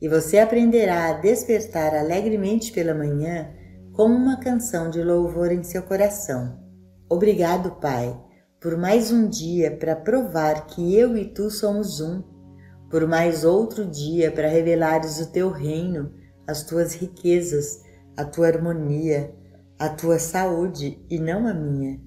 e você aprenderá a despertar alegremente pela manhã como uma canção de louvor em seu coração. Obrigado, Pai, por mais um dia para provar que eu e tu somos um, por mais outro dia para revelares o teu reino, as tuas riquezas, a tua harmonia, a tua saúde e não a minha.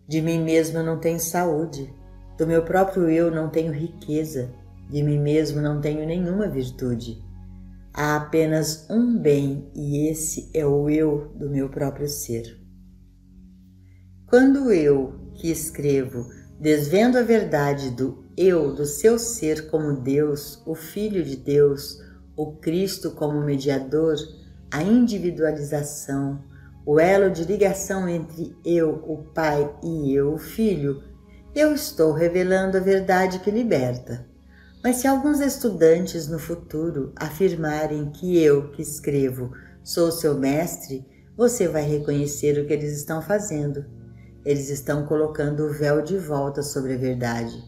De mim mesmo eu não tenho saúde, do meu próprio eu não tenho riqueza, de mim mesmo não tenho nenhuma virtude. Há apenas um bem e esse é o eu do meu próprio ser. Quando eu, que escrevo, desvendo a verdade do eu, do seu ser como Deus, o Filho de Deus, o Cristo como mediador, a individualização, o elo de ligação entre eu, o Pai, e eu, o Filho, eu estou revelando a verdade que liberta. Mas se alguns estudantes no futuro afirmarem que eu, que escrevo, sou seu mestre, você vai reconhecer o que eles estão fazendo. Eles estão colocando o véu de volta sobre a verdade,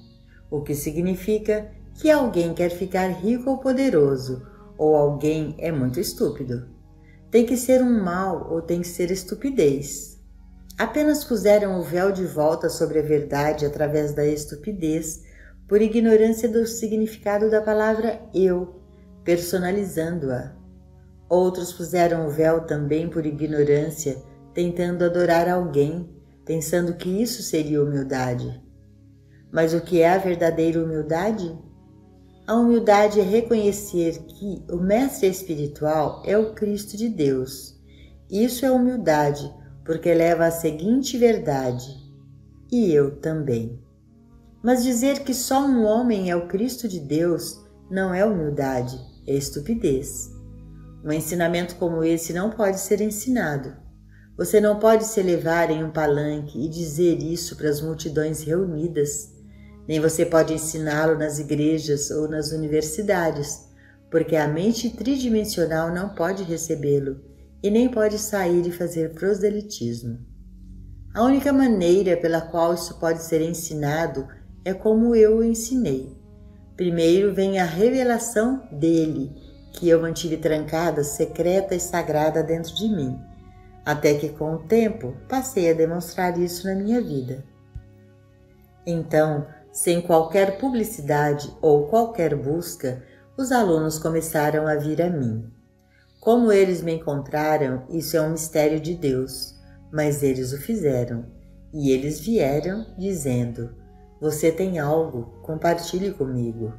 o que significa que alguém quer ficar rico ou poderoso, ou alguém é muito estúpido. Tem que ser um mal ou tem que ser estupidez. Apenas puseram o véu de volta sobre a verdade através da estupidez, por ignorância do significado da palavra eu, personalizando-a. Outros puseram o véu também por ignorância, tentando adorar alguém, pensando que isso seria humildade. Mas o que é a verdadeira humildade? A humildade é reconhecer que o mestre espiritual é o Cristo de Deus. Isso é humildade, porque leva à seguinte verdade: e eu também. Mas dizer que só um homem é o Cristo de Deus não é humildade, é estupidez. Um ensinamento como esse não pode ser ensinado. Você não pode se elevar em um palanque e dizer isso para as multidões reunidas, nem você pode ensiná-lo nas igrejas ou nas universidades, porque a mente tridimensional não pode recebê-lo e nem pode sair e fazer proselitismo. A única maneira pela qual isso pode ser ensinado é como eu o ensinei. Primeiro vem a revelação dele, que eu mantive trancada, secreta e sagrada dentro de mim, até que com o tempo passei a demonstrar isso na minha vida. Então, sem qualquer publicidade ou qualquer busca, os alunos começaram a vir a mim. Como eles me encontraram, isso é um mistério de Deus, mas eles o fizeram, e eles vieram dizendo: você tem algo, compartilhe comigo.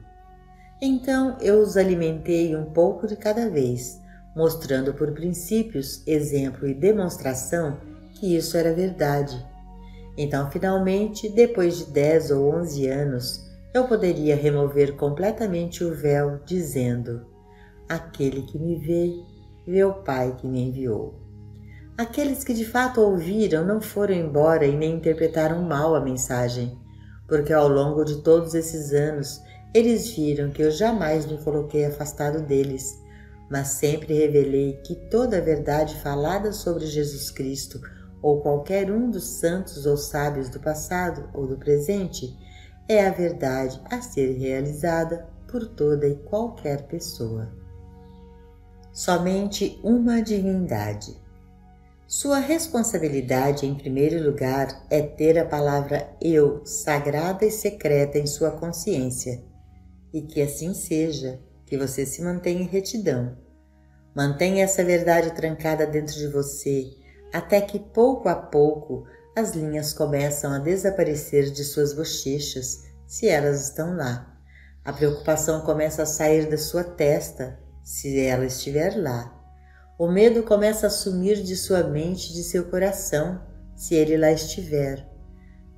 Então eu os alimentei um pouco de cada vez, mostrando por princípios, exemplo e demonstração que isso era verdade. Então, finalmente, depois de 10 ou 11 anos, eu poderia remover completamente o véu, dizendo: aquele que me vê, vê o Pai que me enviou. Aqueles que de fato ouviram não foram embora e nem interpretaram mal a mensagem, porque ao longo de todos esses anos eles viram que eu jamais me coloquei afastado deles, mas sempre revelei que toda a verdade falada sobre Jesus Cristo ou qualquer um dos santos ou sábios do passado ou do presente é a verdade a ser realizada por toda e qualquer pessoa. Somente uma divindade. Sua responsabilidade, em primeiro lugar, é ter a palavra eu sagrada e secreta em sua consciência. E que assim seja, que você se mantenha em retidão. Mantenha essa verdade trancada dentro de você, até que pouco a pouco as linhas começam a desaparecer de suas bochechas, se elas estão lá. A preocupação começa a sair da sua testa, se ela estiver lá. O medo começa a sumir de sua mente e de seu coração, se ele lá estiver.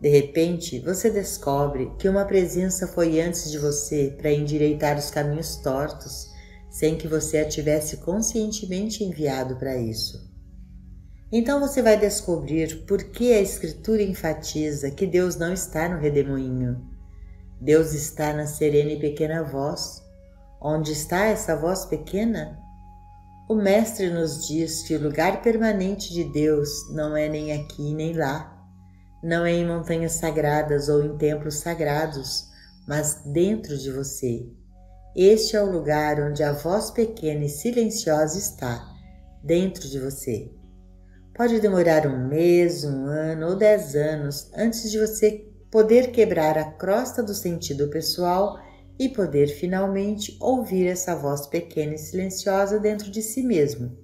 De repente, você descobre que uma presença foi antes de você para endireitar os caminhos tortos, sem que você a tivesse conscientemente enviado para isso. Então você vai descobrir por que a Escritura enfatiza que Deus não está no redemoinho. Deus está na serena e pequena voz. Onde está essa voz pequena? O Mestre nos diz que o lugar permanente de Deus não é nem aqui nem lá, não é em montanhas sagradas ou em templos sagrados, mas dentro de você. Este é o lugar onde a voz pequena e silenciosa está, dentro de você. Pode demorar 1 mês, 1 ano ou 10 anos antes de você poder quebrar a crosta do sentido pessoal e poder finalmente ouvir essa voz pequena e silenciosa dentro de si mesmo.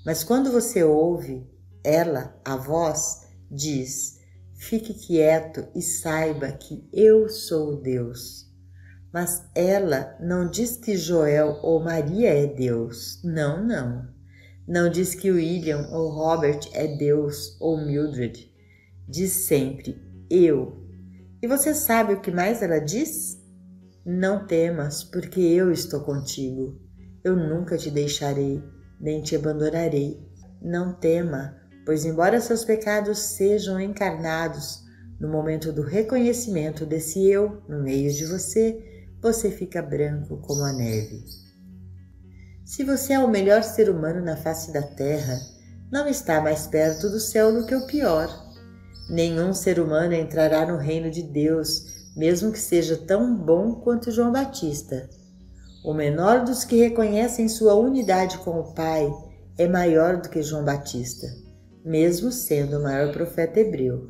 Mas quando você ouve, ela, a voz, diz: fique quieto e saiba que eu sou Deus. Mas ela não diz que Joel ou Maria é Deus. Não, não. Não diz que William ou Robert é Deus ou Mildred. Diz sempre eu. E você sabe o que mais ela diz? Não temas, porque eu estou contigo. Eu nunca te deixarei, nem te abandonarei. Não tema, pois embora seus pecados sejam encarnados, no momento do reconhecimento desse eu no meio de você, você fica branco como a neve. Se você é o melhor ser humano na face da terra, não está mais perto do céu do que o pior. Nenhum ser humano entrará no reino de Deus, mesmo que seja tão bom quanto João Batista. O menor dos que reconhecem sua unidade com o Pai é maior do que João Batista, mesmo sendo o maior profeta hebreu.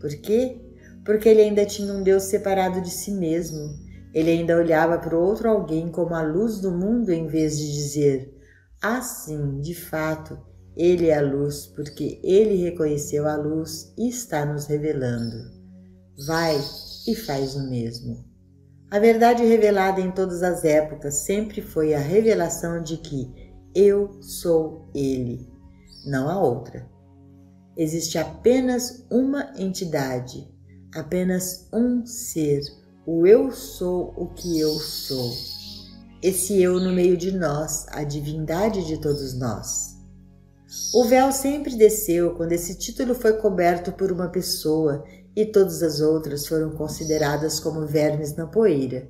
Por quê? Porque ele ainda tinha um Deus separado de si mesmo. Ele ainda olhava para o outro alguém como a luz do mundo em vez de dizer: ah, sim, de fato, ele é a luz, porque ele reconheceu a luz e está nos revelando. Vai e faz o mesmo. A verdade revelada em todas as épocas sempre foi a revelação de que eu sou ele, não a outra. Existe apenas uma entidade, apenas um ser, o eu sou o que eu sou. Esse eu no meio de nós, a divindade de todos nós. O véu sempre desceu quando esse título foi coberto por uma pessoa e todas as outras foram consideradas como vermes na poeira.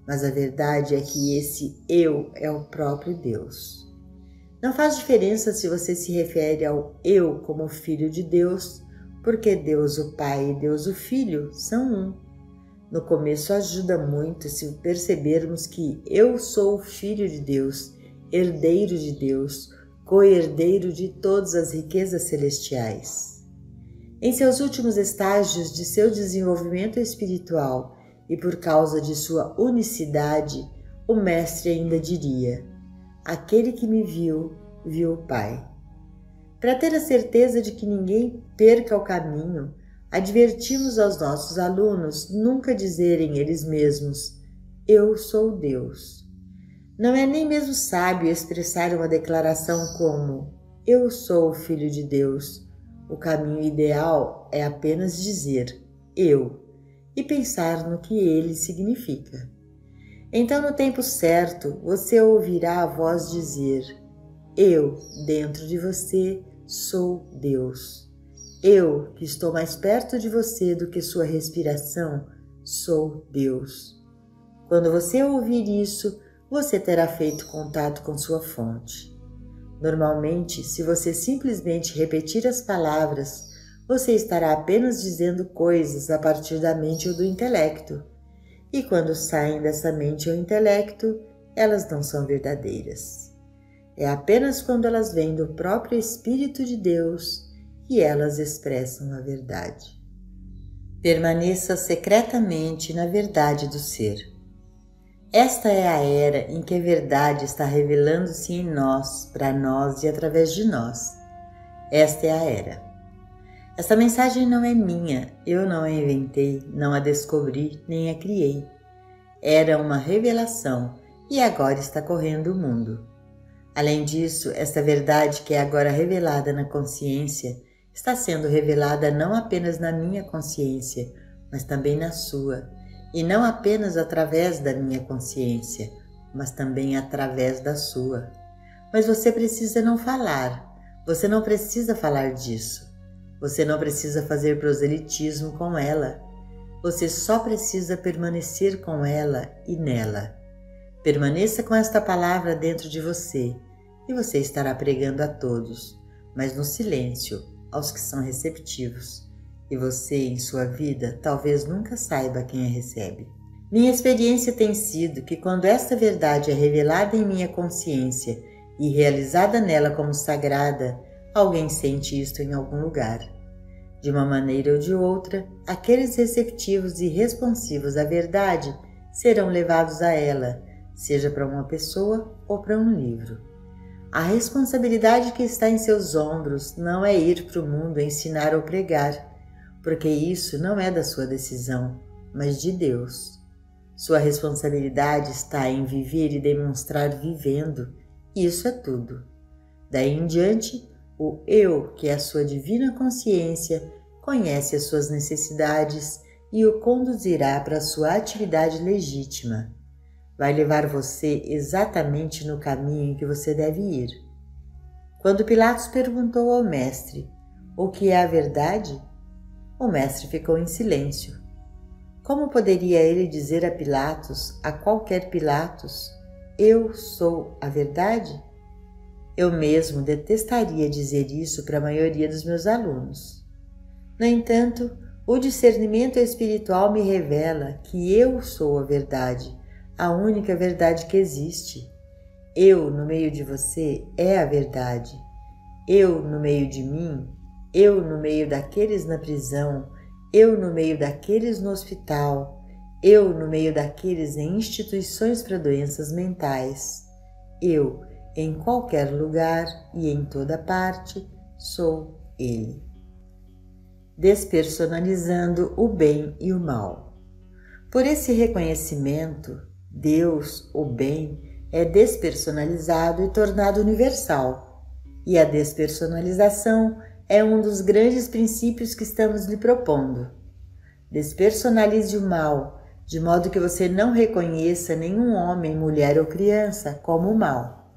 Mas a verdade é que esse eu é o próprio Deus. Não faz diferença se você se refere ao eu como filho de Deus, porque Deus o Pai e Deus o Filho são um. No começo ajuda muito se percebermos que eu sou o Filho de Deus, herdeiro de Deus, co-herdeiro de todas as riquezas celestiais. Em seus últimos estágios de seu desenvolvimento espiritual e por causa de sua unicidade, o Mestre ainda diria: aquele que me viu, viu o Pai. Para ter a certeza de que ninguém perca o caminho, advertimos aos nossos alunos nunca dizerem eles mesmos: eu sou Deus. Não é nem mesmo sábio expressar uma declaração como: eu sou o Filho de Deus. O caminho ideal é apenas dizer eu e pensar no que ele significa. Então, no tempo certo, você ouvirá a voz dizer: eu, dentro de você, sou Deus. Eu, que estou mais perto de você do que sua respiração, sou Deus. Quando você ouvir isso, você terá feito contato com sua fonte. Normalmente, se você simplesmente repetir as palavras, você estará apenas dizendo coisas a partir da mente ou do intelecto. E quando saem dessa mente ou intelecto, elas não são verdadeiras. É apenas quando elas vêm do próprio Espírito de Deus que elas expressam a verdade. Permaneça secretamente na verdade do ser. Esta é a era em que a verdade está revelando-se em nós, para nós e através de nós. Esta é a era. Esta mensagem não é minha, eu não a inventei, não a descobri, nem a criei. Era uma revelação e agora está correndo o mundo. Além disso, esta verdade que é agora revelada na consciência está sendo revelada não apenas na minha consciência, mas também na sua, e não apenas através da minha consciência, mas também através da sua. Mas você precisa não falar, você não precisa falar disso. Você não precisa fazer proselitismo com ela. Você só precisa permanecer com ela e nela. Permaneça com esta palavra dentro de você e você estará pregando a todos, mas no silêncio, aos que são receptivos. E você, em sua vida, talvez nunca saiba quem a recebe. Minha experiência tem sido que quando esta verdade é revelada em minha consciência e realizada nela como sagrada, alguém sente isto em algum lugar. De uma maneira ou de outra, aqueles receptivos e responsivos à verdade serão levados a ela, seja para uma pessoa ou para um livro. A responsabilidade que está em seus ombros não é ir para o mundo ensinar ou pregar, porque isso não é da sua decisão, mas de Deus. Sua responsabilidade está em viver e demonstrar vivendo. Isso é tudo. Daí em diante, o Eu, que é a sua divina consciência, conhece as suas necessidades e o conduzirá para a sua atividade legítima. Vai levar você exatamente no caminho em que você deve ir. Quando Pilatos perguntou ao mestre: "O que é a verdade?", o mestre ficou em silêncio. Como poderia ele dizer a Pilatos, a qualquer Pilatos: "Eu sou a verdade"? Eu mesmo detestaria dizer isso para a maioria dos meus alunos. No entanto, o discernimento espiritual me revela que eu sou a verdade, a única verdade que existe. Eu no meio de você é a verdade. Eu no meio de mim, eu no meio daqueles na prisão, eu no meio daqueles no hospital, eu no meio daqueles em instituições para doenças mentais. Eu, em qualquer lugar e em toda parte, sou Ele. Despersonalizando o bem e o mal. Por esse reconhecimento, Deus, o bem, é despersonalizado e tornado universal. E a despersonalização é um dos grandes princípios que estamos lhe propondo. Despersonalize o mal, de modo que você não reconheça nenhum homem, mulher ou criança como o mal.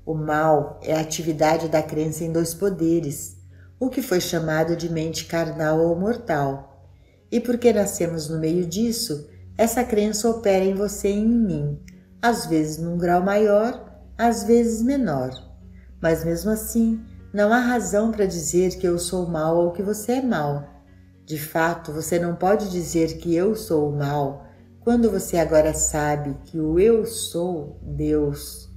O mal é a atividade da crença em dois poderes, o que foi chamado de mente carnal ou mortal. E porque nascemos no meio disso, essa crença opera em você e em mim, às vezes num grau maior, às vezes menor. Mas mesmo assim, não há razão para dizer que eu sou mal ou que você é mal. De fato, você não pode dizer que eu sou o mal quando você agora sabe que o eu sou Deus.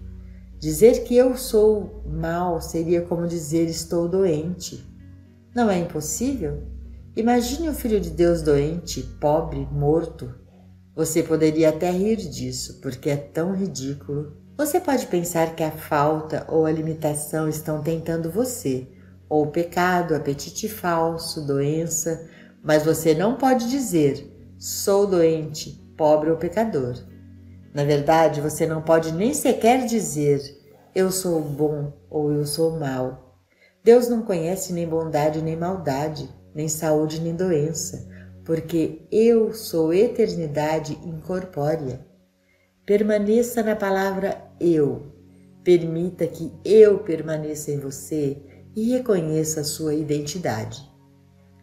Dizer que eu sou mal seria como dizer estou doente. Não é impossível? Imagine o Filho de Deus doente, pobre, morto. Você poderia até rir disso, porque é tão ridículo. Você pode pensar que a falta ou a limitação estão tentando você, ou o pecado, apetite falso, doença, mas você não pode dizer, sou doente, pobre ou pecador. Na verdade, você não pode nem sequer dizer, eu sou bom ou eu sou mau. Deus não conhece nem bondade nem maldade, nem saúde nem doença, porque eu sou eternidade incorpórea. Permaneça na palavra eu. Permita que eu permaneça em você e reconheça a sua identidade.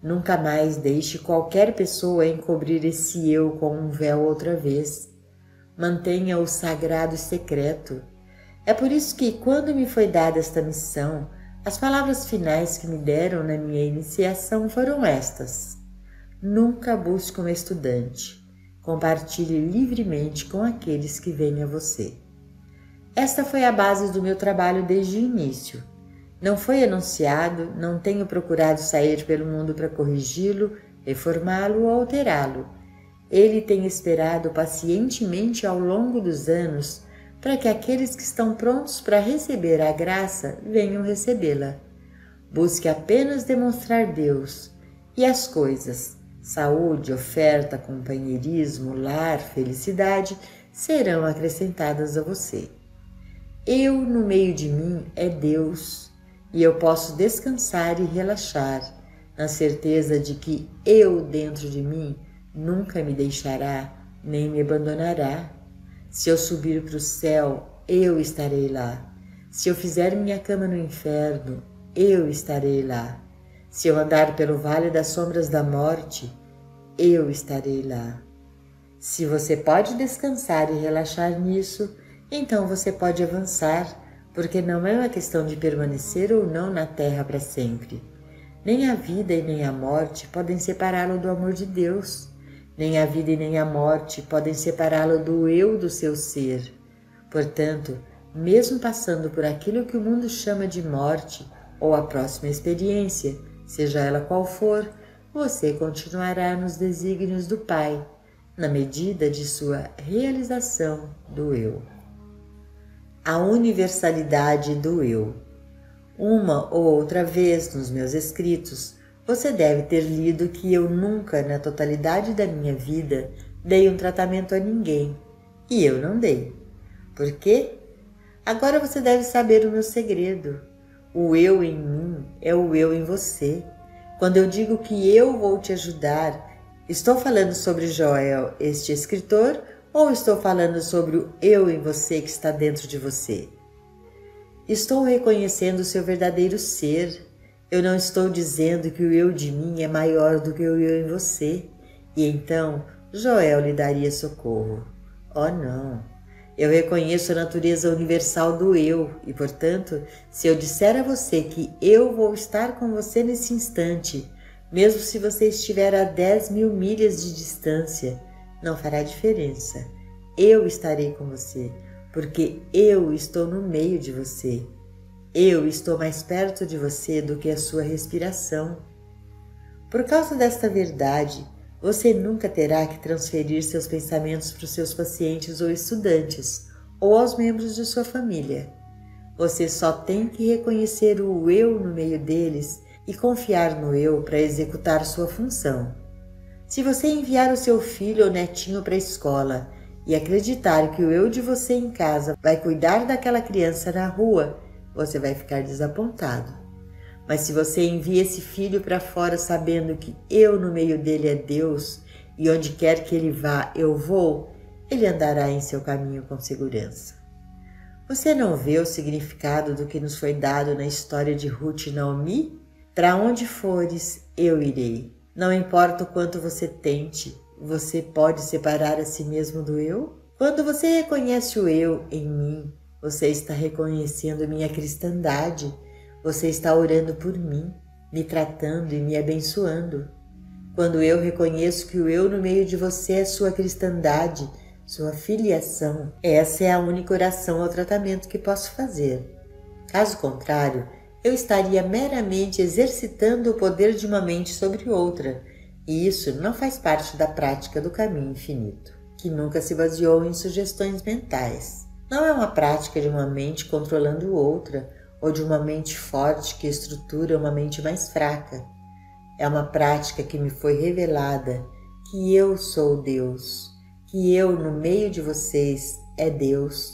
Nunca mais deixe qualquer pessoa encobrir esse eu com um véu outra vez. Mantenha o sagrado e secreto. É por isso que, quando me foi dada esta missão, as palavras finais que me deram na minha iniciação foram estas: nunca busque um estudante. Compartilhe livremente com aqueles que vêm a você. Esta foi a base do meu trabalho desde o início. Não foi anunciado, não tenho procurado sair pelo mundo para corrigi-lo, reformá-lo ou alterá-lo. Ele tem esperado pacientemente ao longo dos anos para que aqueles que estão prontos para receber a graça venham recebê-la. Busque apenas demonstrar Deus e as coisas, saúde, oferta, companheirismo, lar, felicidade, serão acrescentadas a você. Eu no meio de mim é Deus e eu posso descansar e relaxar na certeza de que eu dentro de mim nunca me deixará nem me abandonará. Se eu subir para o céu, eu estarei lá. Se eu fizer minha cama no inferno, eu estarei lá. Se eu andar pelo vale das sombras da morte, eu estarei lá. Se você pode descansar e relaxar nisso, então você pode avançar, porque não é uma questão de permanecer ou não na terra para sempre. Nem a vida e nem a morte podem separá-lo do amor de Deus. Nem a vida e nem a morte podem separá-lo do eu do seu ser. Portanto, mesmo passando por aquilo que o mundo chama de morte ou a próxima experiência, seja ela qual for, você continuará nos desígnios do Pai, na medida de sua realização do eu. A universalidade do eu. Uma ou outra vez nos meus escritos, você deve ter lido que eu nunca, na totalidade da minha vida, dei um tratamento a ninguém. E eu não dei. Por quê? Agora você deve saber o meu segredo. O eu em mim é o eu em você. Quando eu digo que eu vou te ajudar, estou falando sobre Joel, este escritor, ou estou falando sobre o eu em você que está dentro de você? Estou reconhecendo o seu verdadeiro ser. Eu não estou dizendo que o eu de mim é maior do que o eu em você. E então, Joel lhe daria socorro. Oh, não! Eu reconheço a natureza universal do eu e, portanto, se eu disser a você que eu vou estar com você nesse instante, mesmo se você estiver a 10.000 milhas de distância, não fará diferença. Eu estarei com você, porque eu estou no meio de você. Eu estou mais perto de você do que a sua respiração. Por causa desta verdade, você nunca terá que transferir seus pensamentos para os seus pacientes ou estudantes, ou aos membros de sua família. Você só tem que reconhecer o eu no meio deles e confiar no eu para executar sua função. Se você enviar o seu filho ou netinho para a escola e acreditar que o eu de você em casa vai cuidar daquela criança na rua, você vai ficar desapontado. Mas se você envia esse filho para fora sabendo que eu no meio dele é Deus e onde quer que ele vá eu vou, ele andará em seu caminho com segurança. Você não vê o significado do que nos foi dado na história de Ruth e Naomi? Para onde fores, eu irei. Não importa o quanto você tente, você pode separar a si mesmo do eu? Quando você reconhece o eu em mim, você está reconhecendo minha cristandade. Você está orando por mim, me tratando e me abençoando. Quando eu reconheço que o eu no meio de você é sua cristandade, sua filiação, essa é a única oração ao tratamento que posso fazer. Caso contrário, eu estaria meramente exercitando o poder de uma mente sobre outra, e isso não faz parte da prática do caminho infinito, que nunca se baseou em sugestões mentais. Não é uma prática de uma mente controlando outra, ou de uma mente forte que estrutura uma mente mais fraca. É uma prática que me foi revelada, que eu sou Deus, que eu no meio de vocês é Deus.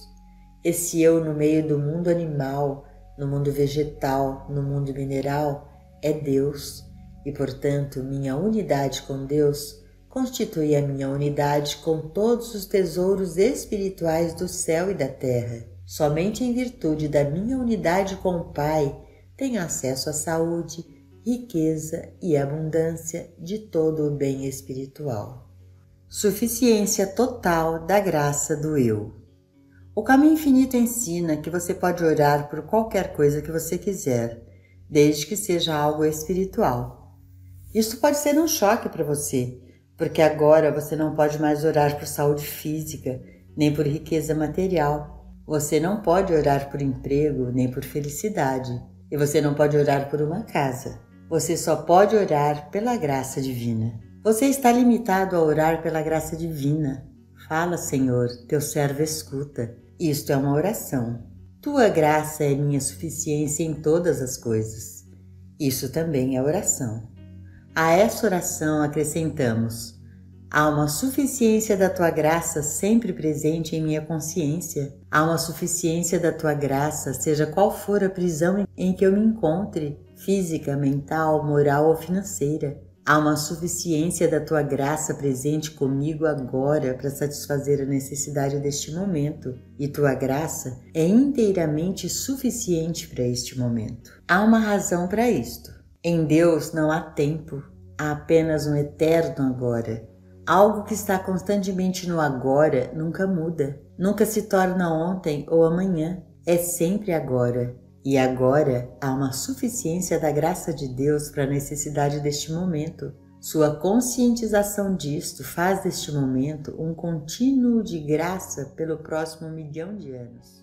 Esse eu no meio do mundo animal, no mundo vegetal, no mundo mineral, é Deus. E, portanto, minha unidade com Deus constitui a minha unidade com todos os tesouros espirituais do céu e da terra. Somente em virtude da minha unidade com o Pai tenho acesso à saúde, riqueza e abundância de todo o bem espiritual. Suficiência total da graça do eu. O caminho infinito ensina que você pode orar por qualquer coisa que você quiser, desde que seja algo espiritual. Isso pode ser um choque para você, porque agora você não pode mais orar por saúde física, nem por riqueza material. Você não pode orar por emprego nem por felicidade. E você não pode orar por uma casa. Você só pode orar pela graça divina. Você está limitado a orar pela graça divina. Fala, Senhor, teu servo escuta. Isto é uma oração. Tua graça é minha suficiência em todas as coisas. Isso também é oração. A essa oração acrescentamos: há uma suficiência da tua graça sempre presente em minha consciência. Há uma suficiência da tua graça, seja qual for a prisão em que eu me encontre, física, mental, moral ou financeira. Há uma suficiência da tua graça presente comigo agora para satisfazer a necessidade deste momento, e tua graça é inteiramente suficiente para este momento. Há uma razão para isto. Em Deus não há tempo, há apenas um eterno agora. Algo que está constantemente no agora nunca muda, nunca se torna ontem ou amanhã, é sempre agora. E agora há uma suficiência da graça de Deus para a necessidade deste momento. Sua conscientização disto faz deste momento um contínuo de graça pelo próximo 1.000.000 de anos.